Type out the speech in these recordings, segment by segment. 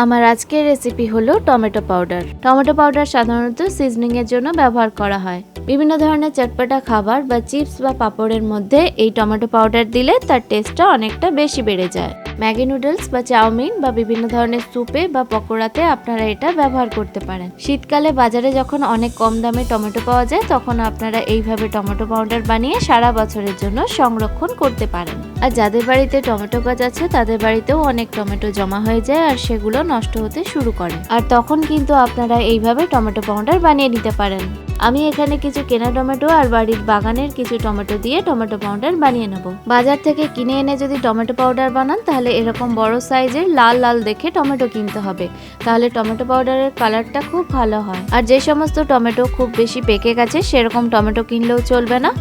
আমার আজকের রেসিপি হলো টমেটো পাউডার। টমেটো পাউডার সাধারণত সিজনিং এর জন্য ব্যবহার করা হয়। বিভিন্ন ধরনের চটপটা খাবার বা চিপস বা পাপড়ের মধ্যে এই টমেটো পাউডার দিলে তার টেস্টটা অনেকটা বেশি বেড়ে যায়। ম্যাগি নুডলস বা চাউমিন বা বিভিন্ন ধরনের স্যুপে বা পকোড়াতে আপনারা এটা ব্যবহার করতে পারেন। শীতকালে বাজারে যখন অনেক কম দামে টমেটো পাওয়া যায় তখন আপনারা এইভাবে টমেটো পাউডার বানিয়ে সারা বছরের জন্য সংরক্ষণ করতে পারেন। আর যাদের বাড়িতে টমেটো গাছ আছে তাদের বাড়িতেও অনেক টমেটো জমা হয়ে যায় আর সেগুলো নষ্ট হতে শুরু করে, আর তখন কিন্তু আপনারা এইভাবে টমেটো পাউডার বানিয়ে নিতে পারেন। আমি এখানে কিছু কেনা টমেটো আর বাড়ির বাগানের কিছু টমেটো দিয়ে টমেটো পাউডার বানিয়ে নেব। বাজার থেকে কিনে এনে যদি টমেটো পাউডার বানান তাহলে এরকম বড় সাইজের লাল লাল দেখে টমেটো কিনতে হবে, তাহলে টমেটো পাউডারের কালারটা খুব ভালো হয়। আর যে সমস্ত টমেটো খুব বেশি পেকে গেছে সেরকম টমেটো কিনলেও চলবে না,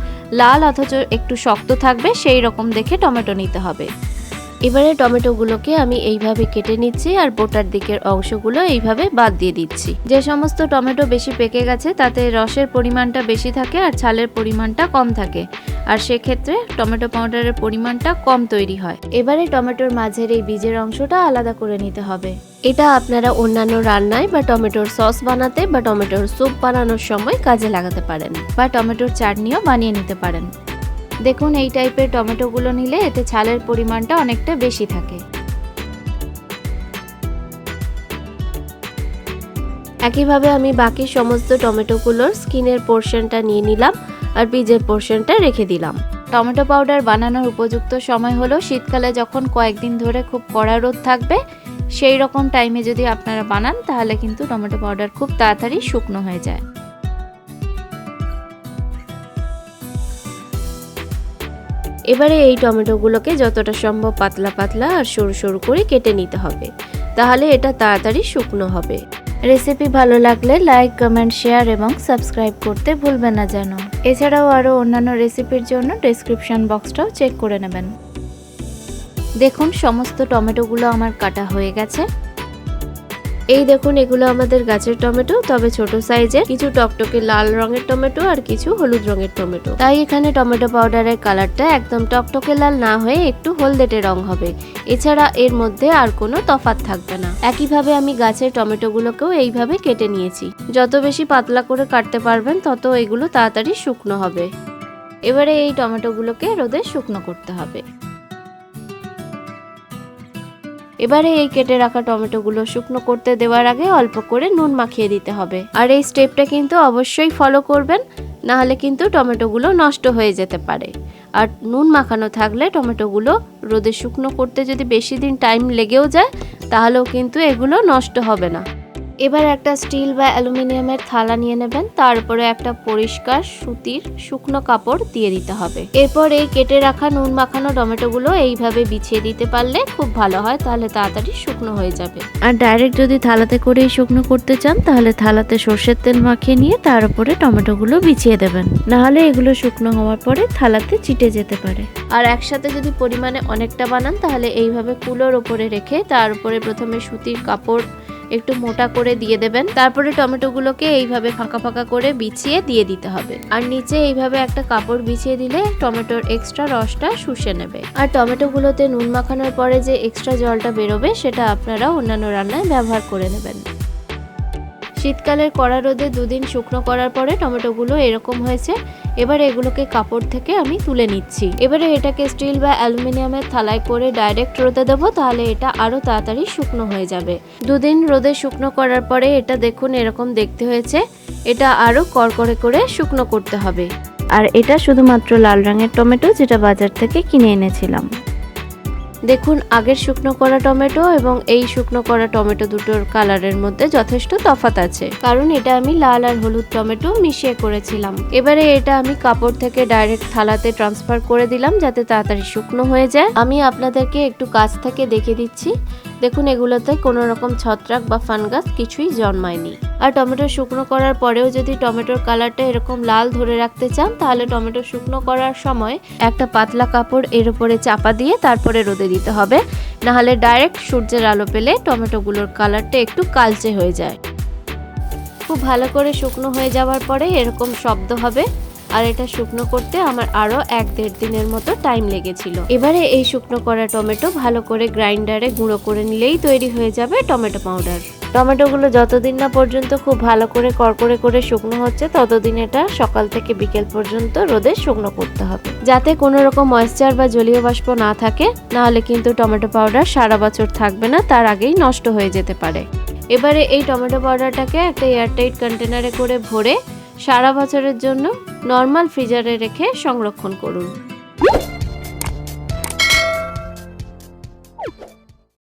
লাল অথচ একটু শক্ত থাকবে সেই রকম দেখে টমেটো নিতে হবে। এবারে টমেটোগুলোকে আমি এইভাবে কেটে নিচ্ছি আর বোটার দিকের অংশগুলো এইভাবে বাদ দিয়ে দিচ্ছি। যে সমস্ত টমেটো বেশি পেকে গেছে তাতে রসের পরিমাণটা বেশি থাকে আর ছালের পরিমাণটা কম থাকে, আর সেক্ষেত্রে টমেটো পাউডারের পরিমাণটা কম তৈরি হয়। এবারে টমেটোর মাঝের এই বীজের অংশটা আলাদা করে নিতে হবে। এটা আপনারা অন্যান্য রান্নায় বা টমেটোর সস বানাতে বা টমেটোর স্যুপ বানানোর সময় কাজে লাগাতে পারেন, বা টমেটোর চাটনিও বানিয়ে নিতে পারেন। দেখুন এই টাইপের টমেটোগুলো নিলে এতে ছালের পরিমাণটা অনেকটা বেশি থাকে। একইভাবে আমি বাকি সমস্ত টমেটোগুলোর স্কিনের পোর্শনটা নিয়ে নিলাম আর বীজের পোর্শনটা রেখে দিলাম। টমেটো পাউডার বানানোর উপযুক্ত সময় হলো শীতকালে যখন কয়েকদিন ধরে খুব কড়া রোদ থাকবে সেই রকম টাইমে যদি আপনারা বানান তাহলে কিন্তু টমেটো পাউডার খুব তাড়াতাড়ি শুকনো হয়ে যায়। এবারে এই টমেটোগুলোকে যতটা সম্ভব পাতলা পাতলা আর সরু সরু করে কেটে নিতে হবে, তাহলে এটা তাড়াতাড়ি শুকনো হবে। রেসিপি ভালো লাগলে লাইক, কমেন্ট, শেয়ার এবং সাবস্ক্রাইব করতে ভুলবেন না যেন। এছাড়াও আরও অন্যান্য রেসিপির জন্য ডেসক্রিপশন বক্সটাও চেক করে নেবেন। দেখুন সমস্ত টমেটোগুলো আমার কাটা হয়ে গেছে। এই দেখুন এগুলো আমাদের গাছের টমেটো, তবে ছোট সাইজের। কিছু টকটকে লাল রঙের টমেটো আর কিছু হলুদ রঙের টমেটো। তাই এখানে টমেটো পাউডারের কালারটা একদম টকটকে লাল না হয়ে একটু হলদেটে রং হবে, এছাড়া এর মধ্যে আর কোনো তফাৎ থাকবে না। একইভাবে আমি গাছের টমেটোগুলোকেও এইভাবে কেটে নিয়েছি। যত বেশি পাতলা করে কাটতে পারবেন তত এগুলো তাড়াতাড়ি শুকনো হবে। এবারে এই টমেটোগুলোকে রোদে শুকনো করতে হবে। এবারে এই কেটে রাখা টমেটোগুলো শুকনো করতে দেওয়ার আগে অল্প করে নুন মাখিয়ে দিতে হবে, আর এই স্টেপটা কিন্তু অবশ্যই ফলো করবেন, না হলে কিন্তু টমেটোগুলো নষ্ট হয়ে যেতে পারে। আর নুন মাখানো থাকলে টমেটোগুলো রোদে শুকনো করতে যদি বেশি দিন টাইম লেগেও যায় তাহলেও কিন্তু এগুলো নষ্ট হবে না। এবার একটা স্টিল বা অ্যালুমিনিয়ামের থালা নিয়ে নেবেন, তার উপরে একটা পরিষ্কার সুতির শুকনো কাপড় দিয়ে দিতে হবে। এরপর এই কেটে রাখা নুন মাখানো টমেটোগুলো এইভাবে বিছিয়ে দিতে পারলে খুব ভালো হয়, তাহলে তাড়াতাড়ি শুকনো হয়ে যাবে। আর ডাইরেক্ট যদি থালাতে করেই শুকনো করতে চান তাহলে থালাতে সর্ষের তেল মাখিয়ে নিয়ে তার উপরে টমেটোগুলো বিছিয়ে দেবেন, না হলে এগুলো শুকনো হওয়ার পরে থালাতে চিটে যেতে পারে। আর একসাথে যদি পরিমাণে অনেকটা বানান তাহলে এইভাবে কুলোর উপরে রেখে তার উপরে প্রথমে সুতির কাপড় একটু মোটা করে দিয়ে দেবেন, তারপরে টমেটোগুলোকে এইভাবে ফাঁকা ফাঁকা করে বিছিয়ে দিয়ে দিতে হবে। আর নিচে এইভাবে একটা কাপড় বিছিয়ে দিলে টমেটোর এক্সট্রা রসটা শুষে নেবে। আর টমেটোগুলোতে নুন মাখানোর পরে যে এক্সট্রা জলটা বেরোবে সেটা আপনারা অন্যান্য রান্নায় ব্যবহার করে নেবেন। শীতকালের কড়া রোদে দুদিন শুকনো করার পরে টমেটোগুলো এরকম হয়েছে। এবার এগুলোকে কাপড় থেকে আমি তুলে নিচ্ছি। এবারে এটাকে স্টিল বা অ্যালুমিনিয়ামের থালায় করে ডাইরেক্ট রোদে দেবো, তাহলে এটা আরো তাড়াতাড়ি শুকনো হয়ে যাবে। দুদিন রোদে শুকনো করার পরে এটা দেখুন এরকম দেখতে হয়েছে। এটা আরো কড়কড়ে করে শুকনো করতে হবে। আর এটা শুধুমাত্র লাল রঙের টমেটো যেটা বাজার থেকে কিনে এনেছিলাম। দেখুন আগের শুকনো করা টমেটো এবং এই শুকনো করা টমেটো দুটোর কালারের মধ্যে যথেষ্ট তফাৎ আছে, কারণ এটা আমি লাল আর হলুদ টমেটো মিশিয়ে করেছিলাম। এবারে এটা আমি কাপড় থেকে ডাইরেক্ট থালাতে ট্রান্সফার করে দিলাম যাতে তাড়াতাড়ি শুকনো হয়ে যায়। আমি আপনাদেরকে একটু কাছ থেকে দেখে দিচ্ছি। দেখুন এগুলোতে কোনো রকম ছত্রাক বা ফানগাস কিছুই জন্মায়নি। আর টমেটো শুকনো করার পরেও যদি টমেটোর কালারটা এরকম লাল ধরে রাখতে চান তাহলে টমেটো শুকনো করার সময় একটা পাতলা কাপড় এর উপরে চাপা দিয়ে তারপরে রোদে দিতে হবে, নাহলে ডাইরেক্ট সূর্যের আলো পেলে টমেটোগুলোর কালারটা একটু কালচে হয়ে যায়। খুব ভালো করে শুকনো হয়ে যাওয়ার পরে এরকম শব্দ হবে, আর এটা শুকনো করতে আমার আরো 1-1.5 দিনের মতো টাইম লেগেছিল। এবারে এই শুকনো করা টমেটো ভালো করে গ্রাইন্ডারে গুঁড়ো করে নিলেই তৈরি হয়ে যাবে টমেটো পাউডার। টমেটোগুলো যতদিন না পর্যন্ত খুব ভালো করে কড়কড়ে করে শুকনো হচ্ছে ততদিন এটা সকাল থেকে বিকেল পর্যন্ত রোদে শুকনো করতে হবে, যাতে কোনো রকম ময়েশ্চার বা জলীয় বাষ্প না থাকে, না হলে কিন্তু টমেটো পাউডার সারা বছর থাকবে না, তার আগেই নষ্ট হয়ে যেতে পারে। এবারে এই টমেটো পাউডারটাকে একটা এয়ারটাইট কন্টেনারে করে ভরে সারা বছরের জন্য নর্মাল ফ্রিজারে রেখে সংরক্ষণ করুন।